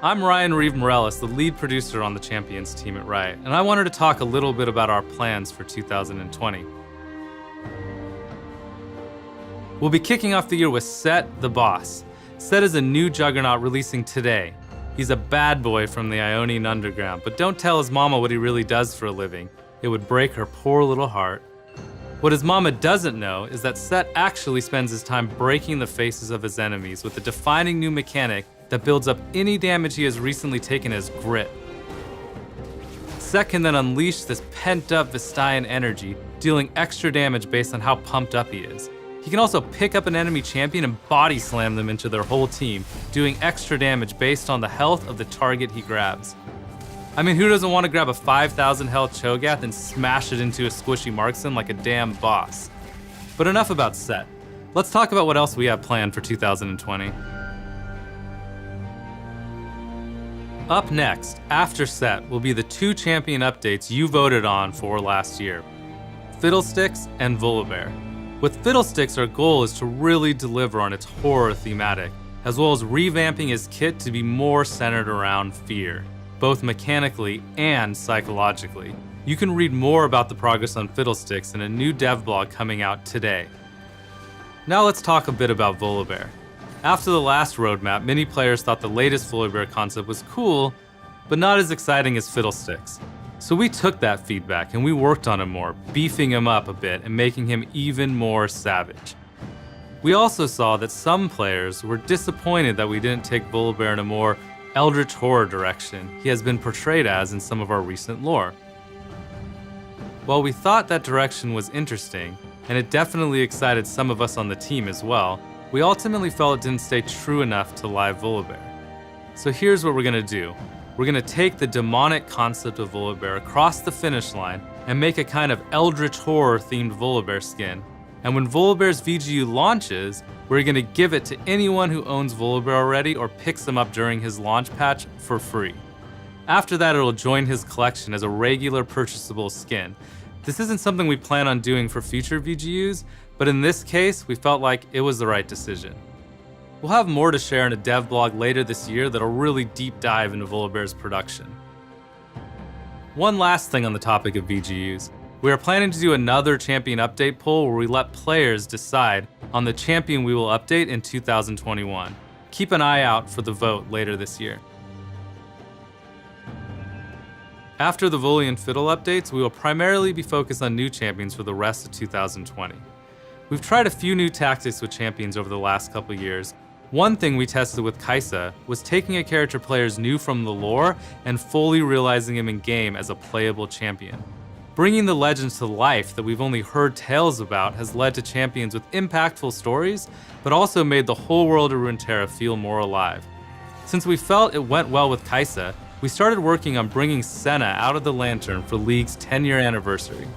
I'm Ryan Reeve Morales, the lead producer on the Champions team at Riot, and I wanted to talk a little bit about our plans for 2020. We'll be kicking off the year with Set the Boss. Set is a new juggernaut releasing today. He's a bad boy from the Ionian Underground, but don't tell his mama what he really does for a living. It would break her poor little heart. What his mama doesn't know is that Set actually spends his time breaking the faces of his enemies with a defining new mechanic that builds up any damage he has recently taken as grit. Set can then unleash this pent-up Vestian energy, dealing extra damage based on how pumped up he is. He can also pick up an enemy champion and body slam them into their whole team, doing extra damage based on the health of the target he grabs. I mean, who doesn't want to grab a 5,000 health Cho'Gath and smash it into a squishy marksman like a damn boss? But enough about Set. Let's talk about what else we have planned for 2020. Up next, after Set, will be the two champion updates you voted on for last year, Fiddlesticks and Volibear. With Fiddlesticks, our goal is to really deliver on its horror thematic, as well as revamping his kit to be more centered around fear, both mechanically and psychologically. You can read more about the progress on Fiddlesticks in a new dev blog coming out today. Now let's talk a bit about Volibear. After the last roadmap, many players thought the latest Volibear concept was cool, but not as exciting as Fiddlesticks. So we took that feedback and we worked on him more, beefing him up a bit and making him even more savage. We also saw that some players were disappointed that we didn't take Volibear in a more eldritch horror direction he has been portrayed as in some of our recent lore. While we thought that direction was interesting, and it definitely excited some of us on the team as well, we ultimately felt it didn't stay true enough to live Volibear. So here's what we're gonna do. We're gonna take the demonic concept of Volibear across the finish line and make a kind of eldritch horror themed Volibear skin. And when Volibear's VGU launches, we're gonna give it to anyone who owns Volibear already or picks him up during his launch patch for free. After that, it'll join his collection as a regular purchasable skin. This isn't something we plan on doing for future VGUs, but in this case, we felt like it was the right decision. We'll have more to share in a dev blog later this year that'll really deep dive into Volibear's production. One last thing on the topic of VGUs. We are planning to do another champion update poll where we let players decide on the champion we will update in 2021. Keep an eye out for the vote later this year. After the Voli and Fiddle updates, we will primarily be focused on new champions for the rest of 2020. We've tried a few new tactics with champions over the last couple years. One thing we tested with Kai'Sa was taking a character players knew from the lore and fully realizing him in game as a playable champion. Bringing the legends to life that we've only heard tales about has led to champions with impactful stories, but also made the whole world of Runeterra feel more alive. Since we felt it went well with Kai'Sa, we started working on bringing Senna out of the Lantern for League's 10-year anniversary.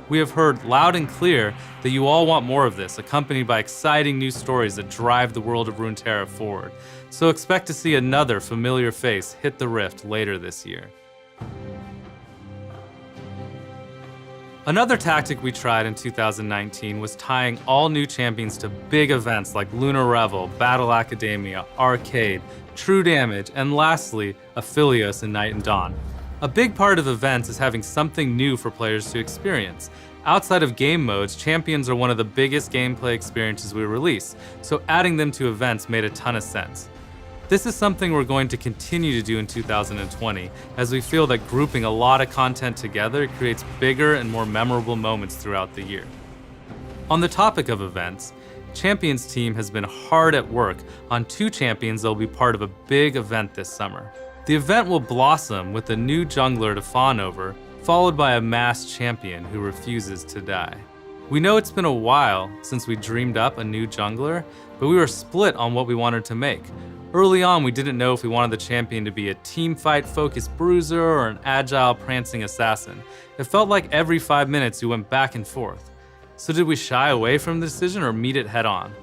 We have heard loud and clear that you all want more of this, accompanied by exciting new stories that drive the world of Runeterra forward. So expect to see another familiar face hit the Rift later this year. Another tactic we tried in 2019 was tying all new champions to big events like Lunar Revel, Battle Academia, Arcade, True Damage, and lastly, Aphelios and Night and Dawn. A big part of events is having something new for players to experience. Outside of game modes, champions are one of the biggest gameplay experiences we release, so adding them to events made a ton of sense. This is something we're going to continue to do in 2020, as we feel that grouping a lot of content together creates bigger and more memorable moments throughout the year. On the topic of events, Champions team has been hard at work on two champions that will be part of a big event this summer. The event will blossom with a new jungler to fawn over, followed by a masked champion who refuses to die. We know it's been a while since we dreamed up a new jungler, but we were split on what we wanted to make. Early on, we didn't know if we wanted the champion to be a teamfight-focused bruiser or an agile, prancing assassin. It felt like every 5 minutes we went back and forth. So did we shy away from the decision or meet it head on?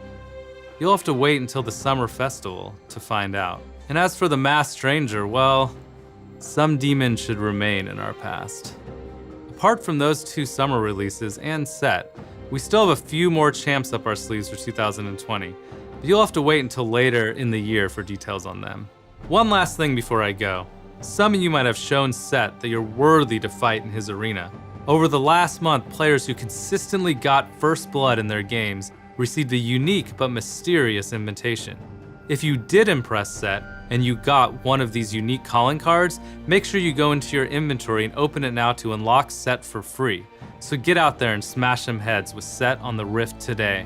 You'll have to wait until the summer festival to find out. And as for the masked stranger, well, some demons should remain in our past. Apart from those two summer releases and Set, we still have a few more champs up our sleeves for 2020, but you'll have to wait until later in the year for details on them. One last thing before I go. Some of you might have shown Set that you're worthy to fight in his arena. Over the last month, players who consistently got first blood in their games received a unique but mysterious invitation. If you did impress Set and you got one of these unique calling cards, make sure you go into your inventory and open it now to unlock Set for free. So get out there and smash some heads with Set on the Rift today.